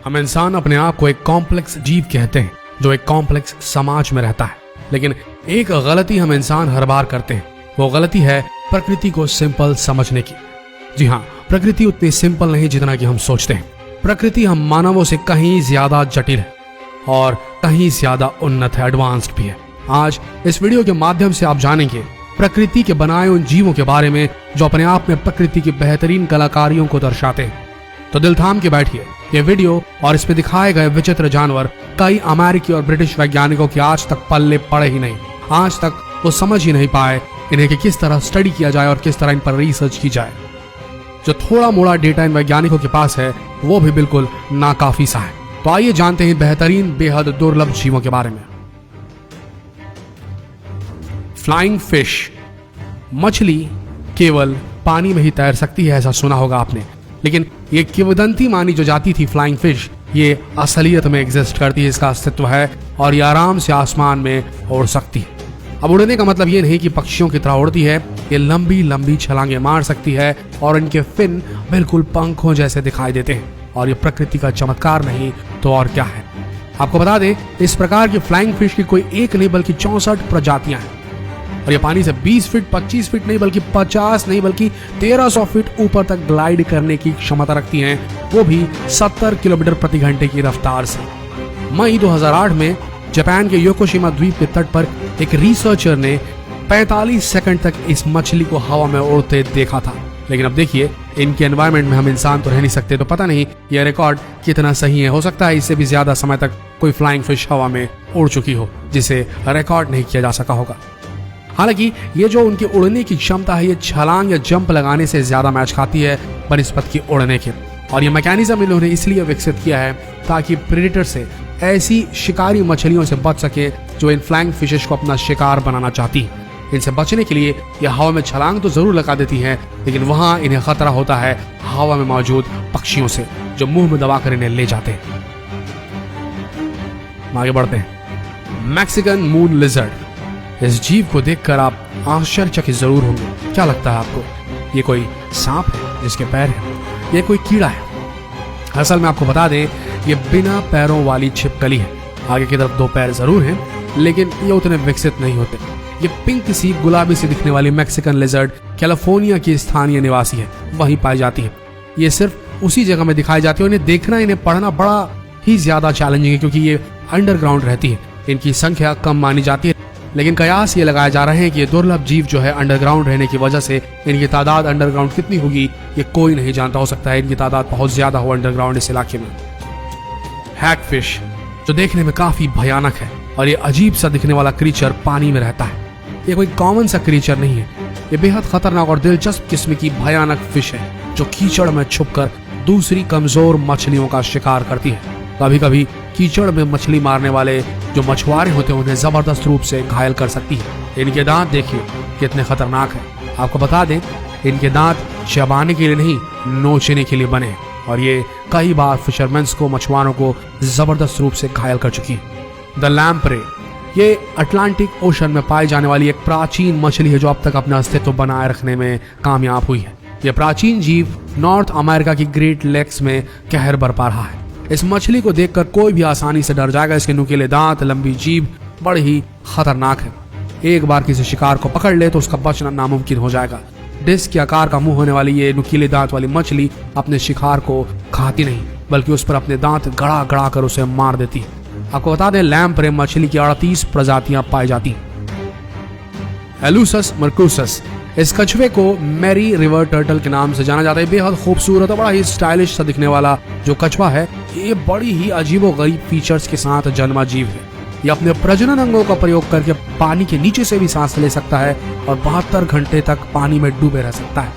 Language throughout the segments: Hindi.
हम इंसान अपने आप को एक कॉम्प्लेक्स जीव कहते हैं जो एक कॉम्प्लेक्स समाज में रहता है, लेकिन एक गलती हम इंसान हर बार करते हैं। वो गलती है प्रकृति को सिंपल समझने की। जी हाँ, प्रकृति उतनी सिंपल नहीं जितना कि हम सोचते हैं। प्रकृति हम मानवों से कहीं ज्यादा जटिल है और कहीं ज्यादा उन्नत है, एडवांस्ड भी है। आज इस वीडियो के माध्यम से आप जानेंगे प्रकृति के बनाए उन जीवों के बारे में जो अपने आप में प्रकृति की बेहतरीन कलाकारियों को दर्शाते हैं। तो दिल थाम के बैठिए, ये वीडियो और इसमें दिखाए गए विचित्र जानवर कई अमेरिकी और ब्रिटिश वैज्ञानिकों के आज तक पल्ले पड़े ही नहीं। आज तक वो समझ ही नहीं पाए इन्हें कि किस तरह स्टडी किया जाए और किस तरह इन पर रिसर्च की जाए। जो थोड़ा मोड़ा डेटा इन वैज्ञानिकों के पास है वो भी बिल्कुल नाकाफी सा है। तो आइए जानते हैं बेहतरीन बेहद दुर्लभ जीवों के बारे में। Flying fish. मछली केवल पानी में ही तैर सकती है, ऐसा सुना होगा आपने, लेकिन ये किंवदंती मानी जो जाती थी फ्लाइंग फिश, ये असलियत में एग्जिस्ट करती है, इसका अस्तित्व है और ये आराम से आसमान में उड़ सकती है। अब उड़ने का मतलब ये नहीं कि पक्षियों की तरह उड़ती है, ये लंबी लंबी छलांगे मार सकती है और इनके फिन बिल्कुल पंखों जैसे दिखाई देते हैं। और ये प्रकृति का चमत्कार नहीं तो और क्या है। आपको बता दें, इस प्रकार की फ्लाइंग फिश की कोई एक नहीं बल्कि 64 प्रजातियां हैं और ये पानी से 20 फीट 25 फीट नहीं बल्कि 50 नहीं बल्कि 1300 फीट ऊपर तक ग्लाइड करने की क्षमता रखती हैं, वो भी 70 किलोमीटर प्रति घंटे की रफ्तार से। मई 2008 में जापान के योकोशिमा द्वीप के तट पर एक रिसर्चर ने 45 सेकंड तक इस मछली को हवा में उड़ते देखा था। लेकिन अब देखिए, इनके एनवायरनमेंट में हम इंसान तो रह नहीं सकते, तो पता नहीं यह रिकॉर्ड कितना सही है। हो सकता है इससे भी ज्यादा समय तक कोई फ्लाइंग फिश हवा में उड़ चुकी हो जिसे रिकॉर्ड नहीं किया जा सका होगा। हालांकि ये जो उनकी उड़ने की क्षमता है, ये छलांग या जंप लगाने से ज्यादा मैच खाती है बनिस्बत की उड़ने के। और ये मैकेनिज्म इन्होंने इसलिए विकसित किया है ताकि प्रेडेटर से, ऐसी शिकारी मछलियों से बच सके जो इन फ्लाइंग फिशेस को अपना शिकार बनाना चाहती हैं। इनसे बचने के लिए ये हवा में छलांग तो जरूर लगा देती हैं, लेकिन वहां इन्हें खतरा होता है हवा में मौजूद पक्षियों से जो मुंह में दबाकर इन्हें ले जाते हैं। आगे बढ़ते हैं। Mexican moon lizard. इस जीव को देखकर आप आश्चर्यचकित जरूर होंगे। क्या लगता है आपको? ये कोई सांप है जिसके पैर हैं? ये कोई कीड़ा है? असल में आपको बता दें, ये बिना पैरों वाली छिपकली है। आगे की तरफ 2 पैर जरूर हैं, लेकिन ये उतने विकसित नहीं होते। ये पिंक सी गुलाबी सी दिखने वाली मैक्सिकन लिजर्ड कैलिफोर्निया की स्थानीय निवासी है, वहीं पाई जाती है। ये सिर्फ उसी जगह में दिखाई जाती है। इन्हें देखना, इन्हें पढ़ना बड़ा ही ज्यादा चैलेंजिंग है क्योंकि ये अंडरग्राउंड रहती है। इनकी संख्या कम मानी जाती है, लेकिन कयास ये लगाए जा रहे हैं कि ये दुर्लभ जीव जो है अंडरग्राउंड रहने की वजह से इनकी तादाद अंडरग्राउंड कितनी होगी ये कोई नहीं जानता। हो सकता है इनकी तादाद बहुत ज्यादा हो अंडरग्राउंड इस इलाके में। हैगफिश, जो देखने में काफी भयानक है और ये अजीब सा दिखने वाला क्रीचर पानी में रहता है। ये कोई कॉमन सा क्रीचर नहीं है, ये बेहद खतरनाक और दिलचस्प किस्म की भयानक फिश है जो कीचड़ में छुपकर दूसरी कमजोर मछलियों का शिकार करती है। कभी कभी कीचड़ में मछली मारने वाले जो मछुआरे होते हैं उन्हें जबरदस्त रूप से घायल कर सकती है। इनके दांत देखिए कितने खतरनाक हैं। आपको बता दें, इनके दांत चबाने के लिए नहीं, नोचने के लिए बने हैं और ये कई बार फिशरमैन्स को, मछुआरों को जबरदस्त रूप से घायल कर चुकी है। द लैम्प्रे, ये अटलांटिक ओशन में पाई जाने वाली एक प्राचीन मछली है जो अब तक अपना अस्तित्व बनाए रखने में कामयाब हुई है। यह प्राचीन जीव नॉर्थ अमेरिका की ग्रेट लेक्स में कहर बरपा रहा है। इस मछली को देखकर कोई भी आसानी से डर जाएगा। इसके नुकीले दांत, लंबी जीभ बड़ी ही खतरनाक है। एक बार किसी शिकार को पकड़ ले तो उसका बचना नामुमकिन हो जाएगा। डिस्क के आकार का मुंह होने वाली ये नुकीले दांत वाली मछली अपने शिकार को खाती नहीं बल्कि उस पर अपने दांत गड़ा गड़ा कर उसे मार देती है। आपको बता दें, लैम्प्रे मछली की 38 प्रजातियां पाई जाती हैं। एलुसस मर्कुसस, इस कछुए को मैरी रिवर टर्टल के नाम से जाना जाता है। बेहद खूबसूरत और बड़ा ही स्टाइलिश सा दिखने वाला जो कछुआ है, ये बड़ी ही अजीबोगरीब फीचर्स के साथ जन्मा जीव है। ये अपने प्रजनन अंगों का प्रयोग करके पानी के नीचे से भी सांस ले सकता है और 72 घंटे तक पानी में डूबे रह सकता है।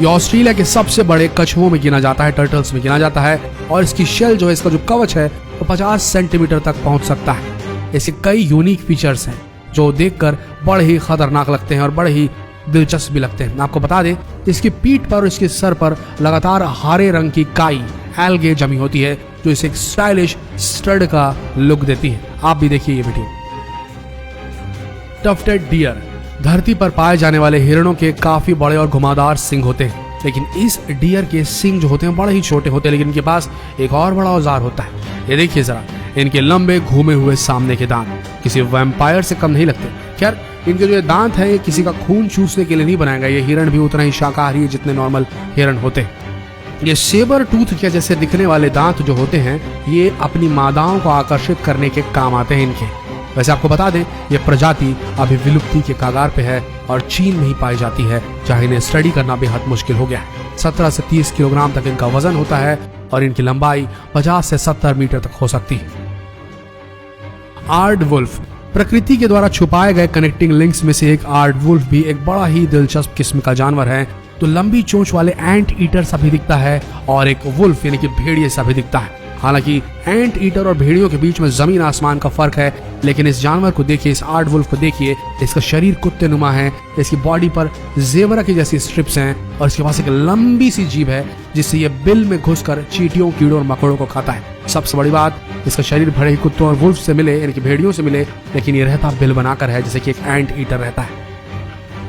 ये ऑस्ट्रेलिया के सबसे बड़े कछुओं में गिना जाता है, टर्टल्स में गिना जाता है और इसकी शेल जो है, इसका जो कवच है, वो 50 सेंटीमीटर तक पहुंच सकता है। इसके कई यूनिक फीचर्स हैं जो देखकर बड़े ही खतरनाक लगते हैं और बड़े ही दिलचस्प भी लगते हैं। आपको बता दें, इसकी पीठ पर और इसके सर पर लगातार हरे रंग की काई, एल्गे जमी होती है जो इसे एक स्टाइलिश स्टड का लुक देती है। आप भी देखिए ये वीडियो। टफ्टेड डियर, धरती पर पाए जाने वाले हिरणों के काफी बड़े और घुमावदार सींग होते हैं। लेकिन इस डियर के सींग जो होते हैं बड़े ही छोटे होते हैं, लेकिन इनके पास एक और बड़ा औजार होता है। ये देखिए जरा, इनके लंबे घूमे हुए सामने के दांत किसी वैम्पायर से कम नहीं लगते। खैर, इनके जो ये दांत है ये किसी का खून चूसने के लिए नहीं बनाया गया। ये हिरण भी उतना ही शाकाहारी है जितने नॉर्मल हिरण होते हैं। ये सेबर टूथ के जैसे दिखने वाले दांत जो होते हैं ये अपनी मादाओं को आकर्षित करने के काम आते हैं इनके। वैसे आपको बता दें, ये प्रजाति अभी विलुप्ति के कगार पे है और चीन में ही पाई जाती है, जहां इन्हें स्टडी करना बेहद मुश्किल हो गया है। 17 से 30 किलोग्राम तक इनका वजन होता है और इनकी लंबाई 50 से 70 मीटर तक हो सकती है। आर्ड वुल्फ, प्रकृति के द्वारा छुपाए गए कनेक्टिंग लिंक्स में से एक आर्ड वुल्फ भी एक बड़ा ही दिलचस्प किस्म का जानवर है। तो लंबी चोंच वाले एंट ईटर सा भी दिखता है और एक वुल्फ यानी कि भेड़िए सा भी दिखता है। हालांकि एंट ईटर और भेड़ियों के बीच में जमीन आसमान का फर्क है, लेकिन इस जानवर को देखिए, इस आर्ड वुल्फ को देखिए, इसका शरीर कुत्ते नुमा है, इसकी बॉडी पर जेबरा की जैसी स्ट्रिप्स हैं और इसके पास एक लंबी सी जीभ है जिससे ये बिल में घुसकर चींटियों, कीड़ों और मकोड़ों को खाता है। सबसे बड़ी बात, इसका शरीर भले ही कुत्तों और वुल्फ से मिले यानी कि भेड़ियों से मिले, लेकिन ये रहता बिल बनाकर है जैसे कि एक एंट ईटर रहता है।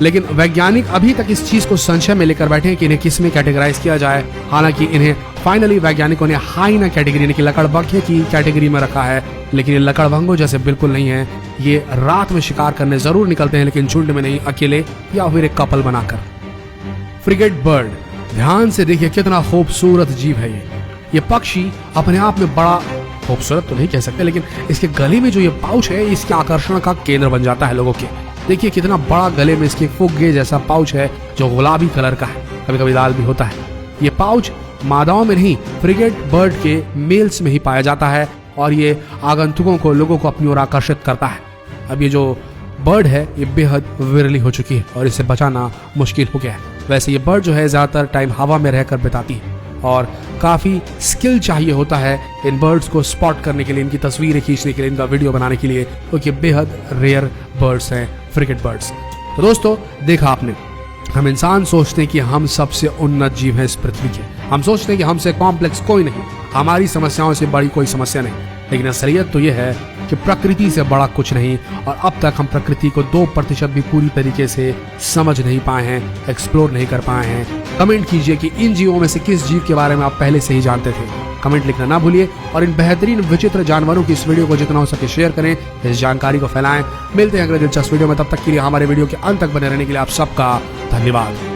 लेकिन वैज्ञानिक अभी तक इस चीज को संशय में लेकर बैठे हैं कि इन्हें किस में कैटेगराइज किया जाए। हालांकि इन्हें फाइनली वैज्ञानिकों ने हाइना कैटेगरी यानी कि लकड़बग्घे की कैटेगरी में रखा है, लेकिन ये लकड़बग्घों जैसे बिल्कुल नहीं है। ये रात में शिकार करने जरूर निकलते हैं, लेकिन झुंड में नहीं, अकेले या फिर एक कपल बनाकर। फ्रिगेट बर्ड, ध्यान से देखिए कितना खूबसूरत जीव है ये पक्षी अपने आप में बड़ा खूबसूरत तो नहीं कह सकते, लेकिन इसके गले में जो ये पाउच है इसके आकर्षण का केंद्र बन जाता है लोगों के। देखिए कितना बड़ा गले में इसके फुग्गे जैसा पाउच है जो गुलाबी कलर का है, कभी कभी लाल भी होता है। ये पाउच मादाओं में नहीं, फ्रिगेट बर्ड के मेल्स में ही पाया जाता है और ये आगंतुकों को, लोगों को अपनी ओर आकर्षित करता है। अब ये जो बर्ड है ये बेहद विरली हो चुकी है और इसे बचाना मुश्किल हो गया है। वैसे ये बर्ड जो है ज्यादातर टाइम हवा में रहकर बिताती है और काफी स्किल चाहिए होता है इन बर्ड्स को स्पॉट करने के लिए, इनकी तस्वीरें खींचने के लिए, इनका वीडियो बनाने के लिए, क्योंकि बेहद रेयर बर्ड्स हैं फ्रिगेट बर्ड्स। तो दोस्तों, देखा आपने, हम इंसान सोचते हैं कि हम सबसे उन्नत जीव हैं इस पृथ्वी के। हम सोचते हैं कि हमसे कॉम्प्लेक्स कोई नहीं, हमारी समस्याओं से बड़ी कोई समस्या नहीं, लेकिन असलियत तो यह है कि प्रकृति से बड़ा कुछ नहीं। और अब तक हम प्रकृति को 2% भी पूरी तरीके से समझ नहीं पाए हैं, एक्सप्लोर नहीं कर पाए हैं। कमेंट कीजिए कि इन जीवों में से किस जीव के बारे में आप पहले से ही जानते थे। कमेंट लिखना ना भूलिए और इन बेहतरीन विचित्र जानवरों की इस वीडियो को जितना हो सके शेयर करें, इस जानकारी को फैलाएं। मिलते हैं अगले दिलचस्प वीडियो में, तब तक के लिए हमारे वीडियो के अंत तक बने रहने के लिए आप सबका धन्यवाद।